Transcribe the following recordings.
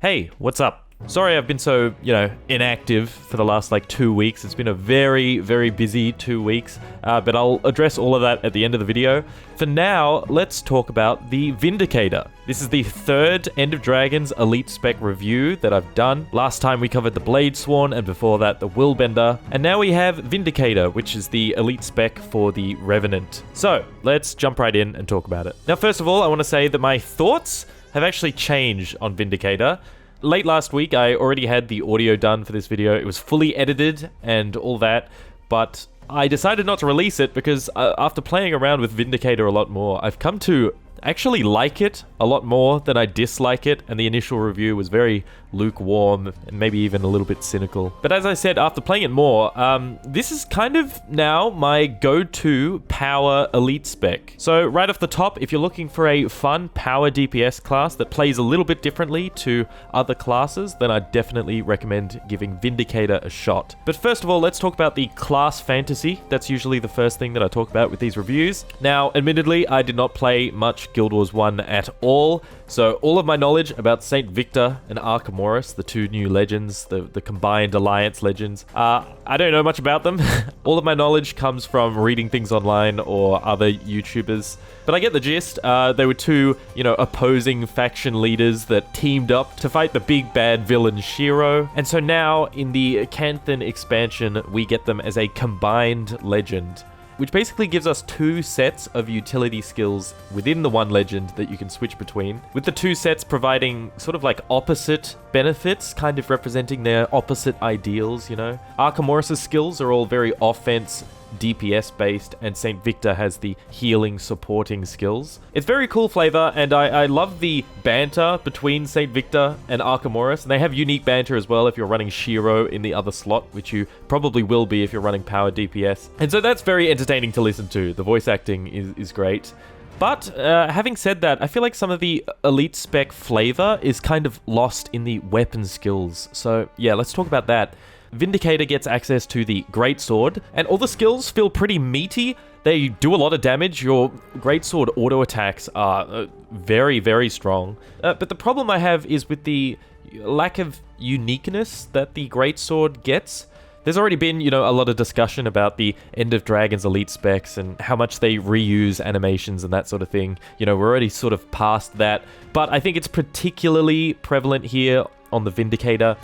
Hey, what's up? Sorry I've been so, inactive for the last 2 weeks. It's been a very, very busy 2 weeks, but I'll address all of that at the end of the video. For now, let's talk about the Vindicator. This is the third End of Dragons Elite Spec review that I've done. Last time we covered the Blade Sworn, and before that the Willbender. And now we have Vindicator, which is the Elite Spec for the Revenant. So, let's jump right in and talk about it. Now, first of all, I want to say that my thoughts have actually changed on Vindicator. Late last week, I already had the audio done for this video. It was fully edited and all that, but I decided not to release it because after playing around with Vindicator a lot more, I've come to actually like it a lot more than I dislike it, and the initial review was very lukewarm and maybe even a little bit cynical. But as I said, after playing it more, this is kind of now my go-to power elite spec. So right off the top, if you're looking for a fun power DPS class that plays a little bit differently to other classes, then I definitely recommend giving Vindicator a shot. But first of all, let's talk about the class fantasy. That's usually the first thing that I talk about with these reviews. Now, admittedly, I did not play much Guild Wars 1 at all, so all of my knowledge about St. Victor and Archimedes, the two new legends, the combined alliance legends, I don't know much about them. All of my knowledge comes from reading things online or other YouTubers, but I get the gist. They were two, opposing faction leaders that teamed up to fight the big bad villain Shiro, and so now in the Canthan expansion, we get them as a combined legend, which basically gives us two sets of utility skills within the one legend that you can switch between, with the two sets providing sort of like opposite benefits, kind of representing their opposite ideals, Archimedes' skills are all very offense, DPS based, and St. Victor has the healing supporting skills. It's very cool flavor, and I love the banter between St. Victor and Archimedes, and they have unique banter as well if you're running Shiro in the other slot, which you probably will be if you're running power DPS. And so that's very entertaining to listen to. The voice acting is great. But having said that, I feel like some of the elite spec flavor is kind of lost in the weapon skills. So yeah, let's talk about that. Vindicator gets access to the Greatsword, and all the skills feel pretty meaty. They do a lot of damage. Your Greatsword auto attacks are very, very strong. But the problem I have is with the lack of uniqueness that the Greatsword gets. There's already been, a lot of discussion about the End of Dragons elite specs and how much they reuse animations and that sort of thing. We're already sort of past that. But I think it's particularly prevalent here on the Vindicator.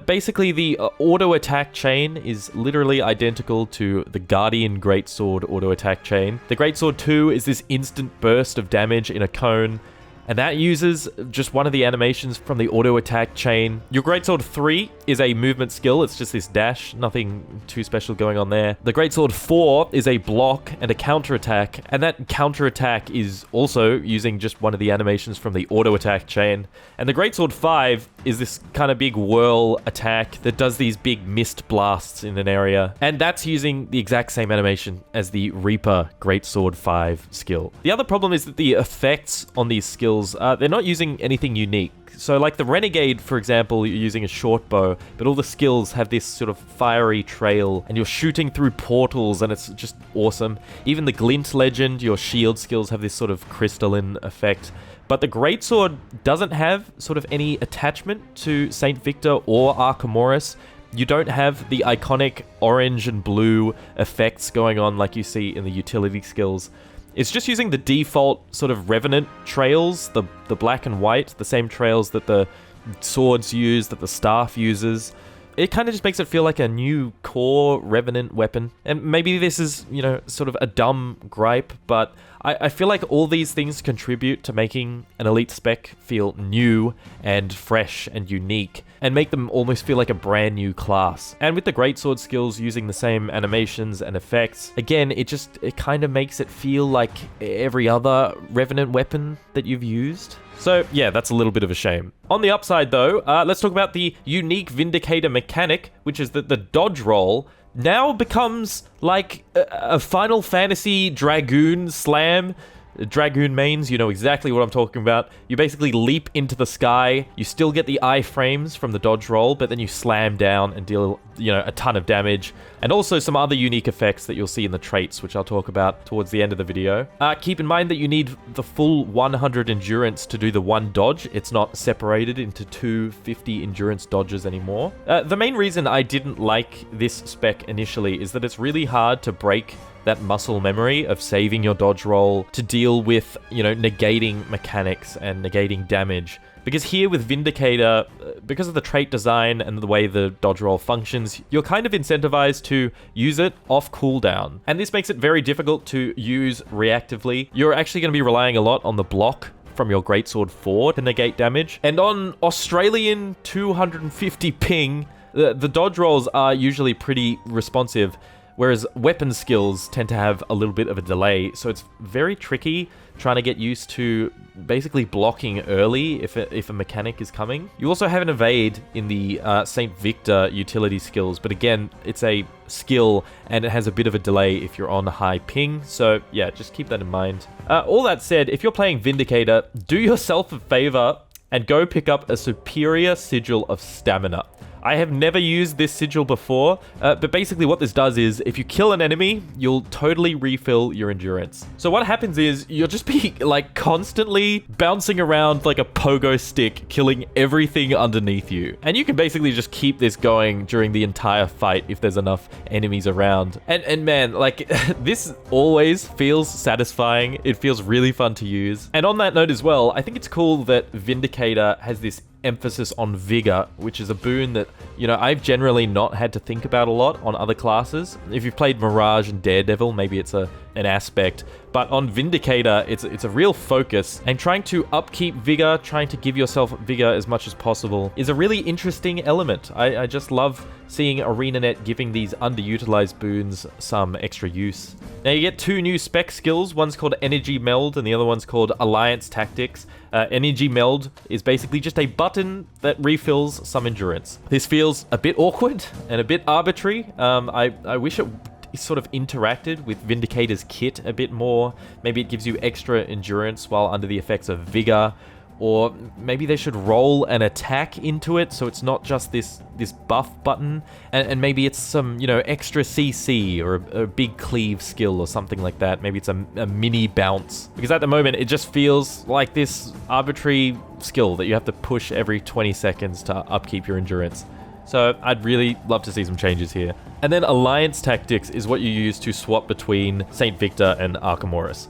Basically, the auto attack chain is literally identical to the Guardian Greatsword auto attack chain. The Greatsword 2 is this instant burst of damage in a cone, and that uses just one of the animations from the auto attack chain. Your Greatsword 3 is a movement skill. It's just this dash, nothing too special going on there. The Greatsword 4 is a block and a counterattack, and that counterattack is also using just one of the animations from the auto attack chain. And the Greatsword 5 is this kind of big whirl attack that does these big mist blasts in an area, and that's using the exact same animation as the Reaper Greatsword 5 skill. The other problem is that the effects on these skills, they're not using anything unique. So like the Renegade, for example, you're using a short bow, but all the skills have this sort of fiery trail, and you're shooting through portals, and it's just awesome. Even the Glint legend, your shield skills have this sort of crystalline effect. But the Greatsword doesn't have sort of any attachment to St. Victor or Archimedes. You don't have the iconic orange and blue effects going on like you see in the utility skills. It's just using the default sort of Revenant trails, the black and white, the same trails that the swords use, that the staff uses. It kind of just makes it feel like a new core Revenant weapon. And maybe this is, sort of a dumb gripe, but I feel like all these things contribute to making an elite spec feel new and fresh and unique, and make them almost feel like a brand new class. And with the Greatsword skills using the same animations and effects, again, it kind of makes it feel like every other Revenant weapon that you've used. So yeah, that's a little bit of a shame. On the upside though, let's talk about the unique Vindicator mechanic, which is that the dodge roll now becomes like a Final Fantasy Dragoon slam Dragoon mains, you know exactly what I'm talking about. You basically leap into the sky, you still get the iframes from the dodge roll, but then you slam down and deal, you know, a ton of damage. And also some other unique effects that you'll see in the traits, which I'll talk about towards the end of the video. Keep in mind that you need the full 100 endurance to do the one dodge. It's not separated into 250 endurance dodges anymore. The main reason I didn't like this spec initially is that it's really hard to break that muscle memory of saving your dodge roll to deal with, you know, negating mechanics and negating damage. Because here with Vindicator, because of the trait design and the way the dodge roll functions, you're kind of incentivized to use it off cooldown. And this makes it very difficult to use reactively. You're actually going to be relying a lot on the block from your Greatsword 4 to negate damage. And on Australian 250 ping, the dodge rolls are usually pretty responsive, whereas weapon skills tend to have a little bit of a delay, so it's very tricky trying to get used to basically blocking early if a mechanic is coming. You also have an evade in the St. Victor utility skills, but again, it's a skill and it has a bit of a delay if you're on high ping, so yeah, just keep that in mind. All that said, if you're playing Vindicator, do yourself a favor and go pick up a superior sigil of stamina. I have never used this sigil before, but basically what this does is, if you kill an enemy, you'll totally refill your endurance. So what happens is, you'll just be like constantly bouncing around like a pogo stick, killing everything underneath you. And you can basically just keep this going during the entire fight if there's enough enemies around. And man, like, this always feels satisfying. It feels really fun to use. And on that note as well, I think it's cool that Vindicator has this emphasis on vigor, which is a boon that, you know, I've generally not had to think about a lot on other classes. If you've played Mirage and Daredevil, maybe it's an aspect, but on Vindicator, it's a real focus, and trying to upkeep vigor, trying to give yourself vigor as much as possible is a really interesting element. I just love seeing ArenaNet giving these underutilized boons some extra use. Now you get two new spec skills, one's called Energy Meld and the other one's called Alliance Tactics. Energy Meld is basically just a button that refills some endurance. This feels a bit awkward and a bit arbitrary. I wish it sort of interacted with Vindicator's kit a bit more. Maybe it gives you extra endurance while under the effects of vigor, or maybe they should roll an attack into it so it's not just this buff button, and maybe it's some, you know, extra CC or a big cleave skill or something like that. Maybe it's a mini bounce, because at the moment it just feels like this arbitrary skill that you have to push every 20 seconds to upkeep your endurance. So I'd really love to see some changes here. And then Alliance Tactics is what you use to swap between St. Victor and Archimedes.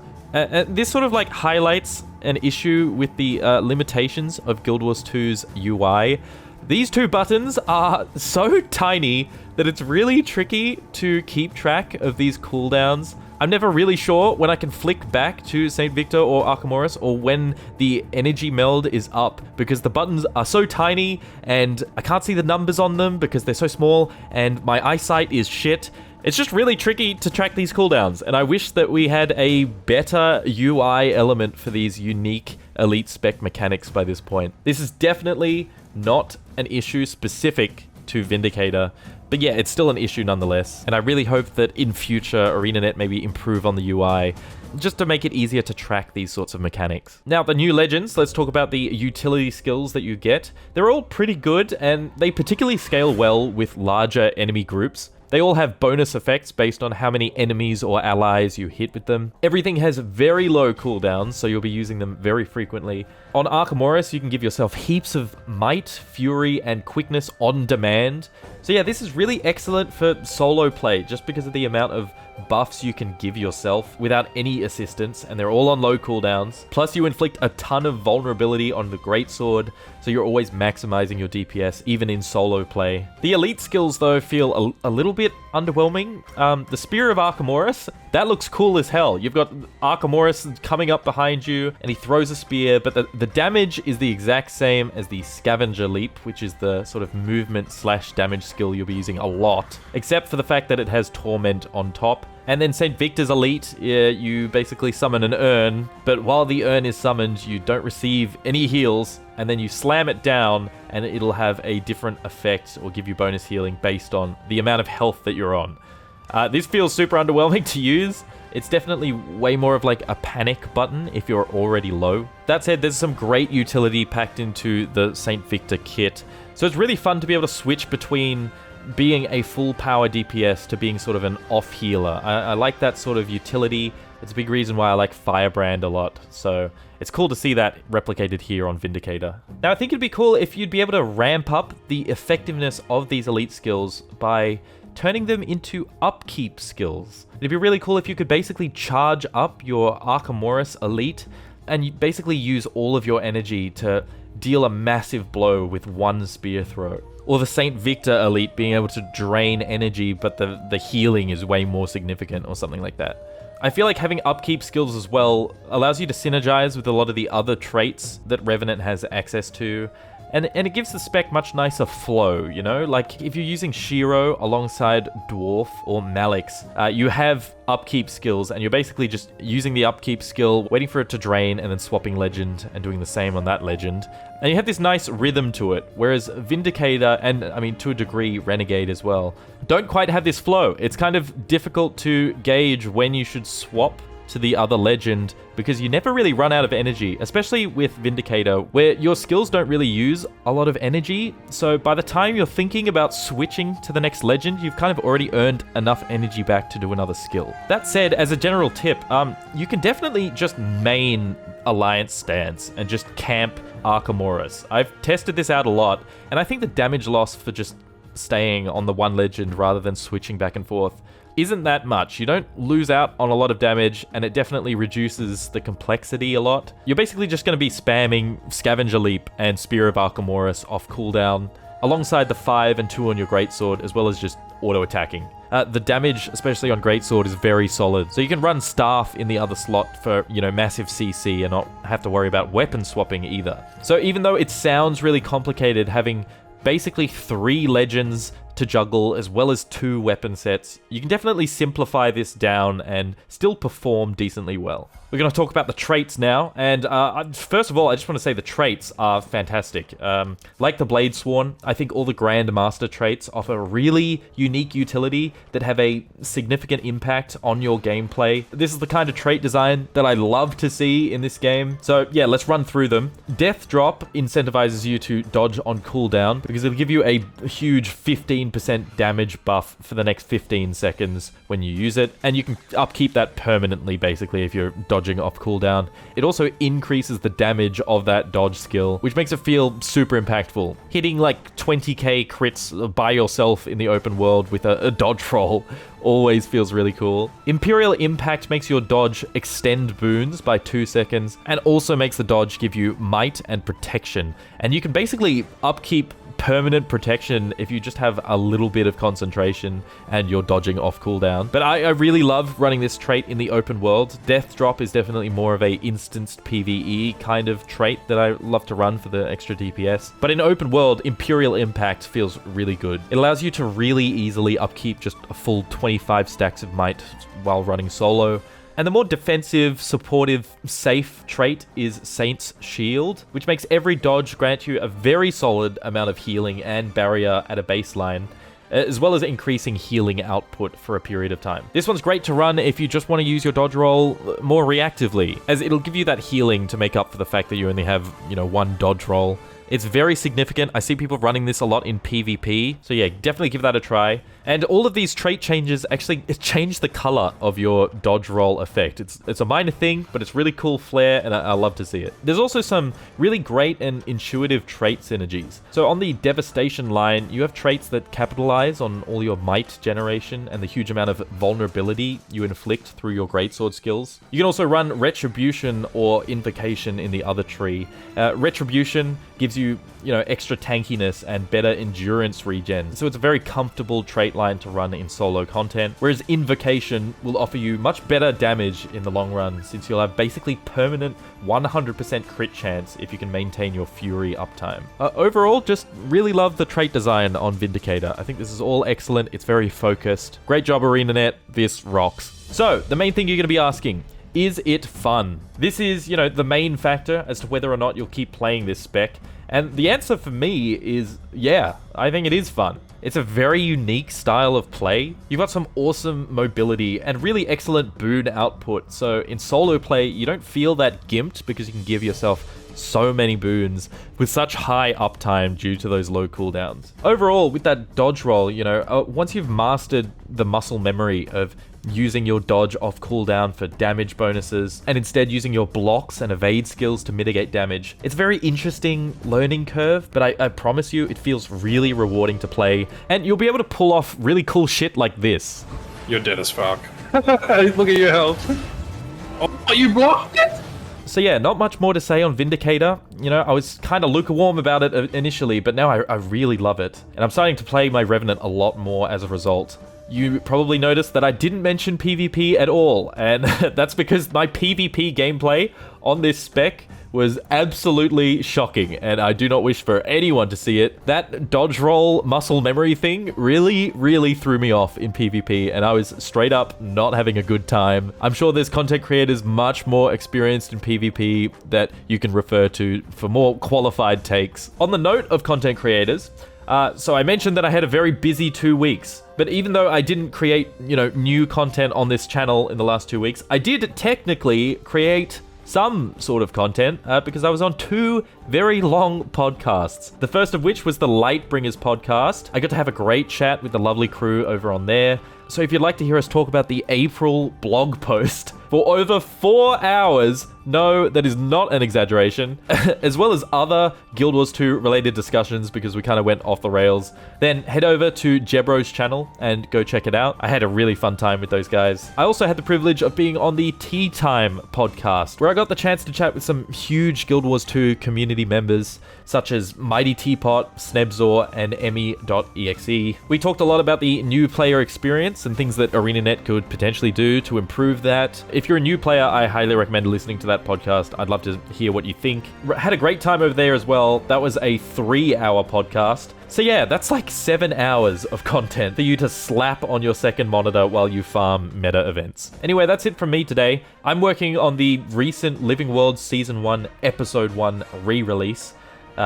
This sort of like highlights an issue with the limitations of Guild Wars 2's UI. These two buttons are so tiny that it's really tricky to keep track of these cooldowns. I'm never really sure when I can flick back to St. Victor or Archimedes, or when the energy meld is up, because the buttons are so tiny and I can't see the numbers on them because they're so small and my eyesight is shit. It's just really tricky to track these cooldowns, and I wish that we had a better UI element for these unique elite spec mechanics by this point. This is definitely not an issue specific to Vindicator, but yeah, it's still an issue nonetheless. And I really hope that in future, ArenaNet maybe improve on the UI just to make it easier to track these sorts of mechanics. Now, the new legends, let's talk about the utility skills that you get. They're all pretty good, and they particularly scale well with larger enemy groups. They all have bonus effects based on how many enemies or allies you hit with them. Everything has very low cooldowns, so you'll be using them very frequently. On Archimedes, you can give yourself heaps of might, fury, and quickness on demand. So yeah, this is really excellent for solo play, just because of the amount of buffs you can give yourself without any assistance, and they're all on low cooldowns. Plus, you inflict a ton of vulnerability on the Greatsword, so you're always maximizing your DPS, even in solo play. The elite skills, though, feel a little bit underwhelming. The Spear of Archimedes, that looks cool as hell. You've got Archimedes coming up behind you, and he throws a spear, but the damage is the exact same as the Scavenger Leap, which is the sort of movement / damage skill you'll be using a lot, except for the fact that it has Torment on top. And then St. Victor's Elite, you basically summon an urn, but while the urn is summoned, you don't receive any heals, and then you slam it down, and it'll have a different effect or give you bonus healing based on the amount of health that you're on. This feels super underwhelming to use. It's definitely way more of like a panic button if you're already low. That said, there's some great utility packed into the St. Victor kit. So it's really fun to be able to switch between being a full power DPS to being sort of an off healer. I like that sort of utility. It's a big reason why I like Firebrand a lot. So it's cool to see that replicated here on Vindicator. Now, I think it'd be cool if you'd be able to ramp up the effectiveness of these elite skills by turning them into upkeep skills. It'd be really cool if you could basically charge up your Archimedes Elite and you basically use all of your energy to deal a massive blow with one spear throw. Or the St. Victor Elite being able to drain energy, but the healing is way more significant or something like that. I feel like having upkeep skills as well allows you to synergize with a lot of the other traits that Revenant has access to. And it gives the spec much nicer flow, you know? Like, if you're using Shiro alongside Dwarf or Malix, you have upkeep skills, and you're basically just using the upkeep skill, waiting for it to drain, and then swapping legend, and doing the same on that legend. And you have this nice rhythm to it, whereas Vindicator, and I mean, to a degree, Renegade as well, don't quite have this flow. It's kind of difficult to gauge when you should swap to the other legend, because you never really run out of energy, especially with Vindicator, where your skills don't really use a lot of energy. So by the time you're thinking about switching to the next legend, you've kind of already earned enough energy back to do another skill. That said, as a general tip, you can definitely just main Alliance stance and just camp Archimedes. I've tested this out a lot, and I think the damage loss for just staying on the one legend rather than switching back and forth isn't that much. You don't lose out on a lot of damage, and it definitely reduces the complexity a lot. You're basically just going to be spamming Scavenger Leap and Spear of Archimedes off cooldown, alongside the 5 and 2 on your Greatsword, as well as just auto-attacking. The damage, especially on Greatsword, is very solid, so you can run Staff in the other slot for, you know, massive CC and not have to worry about weapon swapping either. So even though it sounds really complicated, having basically 3 legends to juggle as well as 2 weapon sets, you can definitely simplify this down and still perform decently well. We're going to talk about the traits now, and first of all, I just want to say the traits are fantastic. Like the Bladesworn, I think all the Grandmaster traits offer really unique utility that have a significant impact on your gameplay. This is the kind of trait design that I love to see in this game. So yeah, let's run through them. Death Drop incentivizes you to dodge on cooldown, because it'll give you a huge 15% damage buff for the next 15 seconds when you use it, and you can upkeep that permanently basically if you're dodging off cooldown. It also increases the damage of that dodge skill, which makes it feel super impactful. Hitting like 20k crits by yourself in the open world with a dodge roll always feels really cool. Imperial Impact makes your dodge extend boons by 2 seconds, and also makes the dodge give you might and protection. And you can basically upkeep permanent protection if you just have a little bit of concentration and you're dodging off cooldown. But I really love running this trait in the open world. Death Drop is definitely more of a instanced PvE kind of trait that I love to run for the extra DPS. But in open world, Imperial Impact feels really good. It allows you to really easily upkeep just a full 25 stacks of might while running solo. And the more defensive, supportive, safe trait is Saint's Shield, which makes every dodge grant you a very solid amount of healing and barrier at a baseline, as well as increasing healing output for a period of time. This one's great to run if you just want to use your dodge roll more reactively, as it'll give you that healing to make up for the fact that you only have, you know, one dodge roll. It's very significant. I see people running this a lot in PvP. So yeah, definitely give that a try. And all of these trait changes actually change the color of your dodge roll effect. It's a minor thing, but it's really cool flair, and I love to see it. There's also some really great and intuitive trait synergies. So on the Devastation line, you have traits that capitalize on all your might generation and the huge amount of vulnerability you inflict through your Greatsword skills. You can also run Retribution or Invocation in the other tree. Retribution gives you, extra tankiness and better endurance regen. So it's a very comfortable trait line to run in solo content, whereas Invocation will offer you much better damage in the long run, since you'll have basically permanent 100% crit chance if you can maintain your Fury uptime. Overall, just really love the trait design on Vindicator. I think this is all excellent. It's very focused. Great job, ArenaNet. This rocks. So, the main thing you're going to be asking, is it fun? This is, the main factor as to whether or not you'll keep playing this spec. And the answer for me is, yeah, I think it is fun. It's a very unique style of play. You've got some awesome mobility and really excellent boon output. So in solo play, you don't feel that gimped because you can give yourself so many boons with such high uptime due to those low cooldowns. Overall, with that dodge roll, once you've mastered the muscle memory of using your dodge off cooldown for damage bonuses and instead using your blocks and evade skills to mitigate damage, it's a very interesting learning curve, but I promise you it feels really rewarding to play, and you'll be able to pull off really cool shit like this. You're dead as fuck. Look at your health. Oh, you blocked it? So yeah, not much more to say on Vindicator. I was kind of lukewarm about it initially, but now I really love it. And I'm starting to play my Revenant a lot more as a result. You probably noticed that I didn't mention PvP at all, and that's because my PvP gameplay on this spec was absolutely shocking, and I do not wish for anyone to see it. That dodge roll muscle memory thing really threw me off in PvP, and I was straight up not having a good time. I'm sure there's content creators much more experienced in PvP that you can refer to for more qualified takes. On the note of content creators, so I mentioned that I had a very busy 2 weeks, but even though I didn't create, new content on this channel in the last 2 weeks, I did technically create some sort of content because I was on 2 very long podcasts. The first of which was the Lightbringers podcast. I got to have a great chat with the lovely crew over on there. So if you'd like to hear us talk about the April blog post for over 4 hours, no, that is not an exaggeration, as well as other Guild Wars 2 related discussions because we kind of went off the rails, then head over to Jebro's channel and go check it out. I had a really fun time with those guys. I also had the privilege of being on the Tea Time podcast, where I got the chance to chat with some huge Guild Wars 2 community members, such as Mighty Teapot, Snebzor, and Emmy.exe. We talked a lot about the new player experience and things that ArenaNet could potentially do to improve that. If you're a new player, I highly recommend listening to that podcast. I'd love to hear what you think. Had a great time over there as well. That was a 3-hour podcast. So yeah, that's like 7 hours of content for you to slap on your second monitor while you farm meta events. Anyway, that's it from me today. I'm working on the recent Living Worlds Season 1, Episode 1 re-release.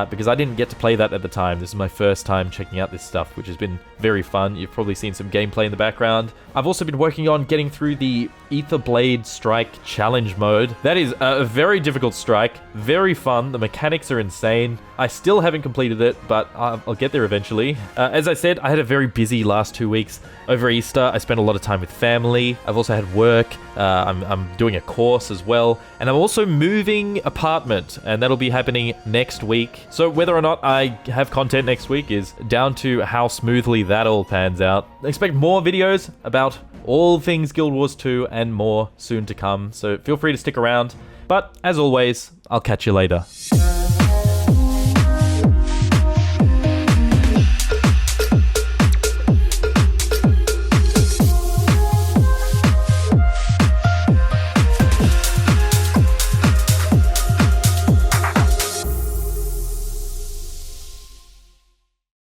Because I didn't get to play that at the time. This is my first time checking out this stuff, which has been very fun. You've probably seen some gameplay in the background. I've also been working on getting through the Ether Blade Strike Challenge mode. That is a very difficult strike, very fun. The mechanics are insane. I still haven't completed it, but I'll get there eventually. As I said, I had a very busy last 2 weeks. Over Easter, I spent a lot of time with family. I've also had work. I'm doing a course as well. And I'm also moving apartment, and that'll be happening next week. So whether or not I have content next week is down to how smoothly that all pans out. Expect more videos about all things Guild Wars 2 and more soon to come, so feel free to stick around. But as always, I'll catch you later.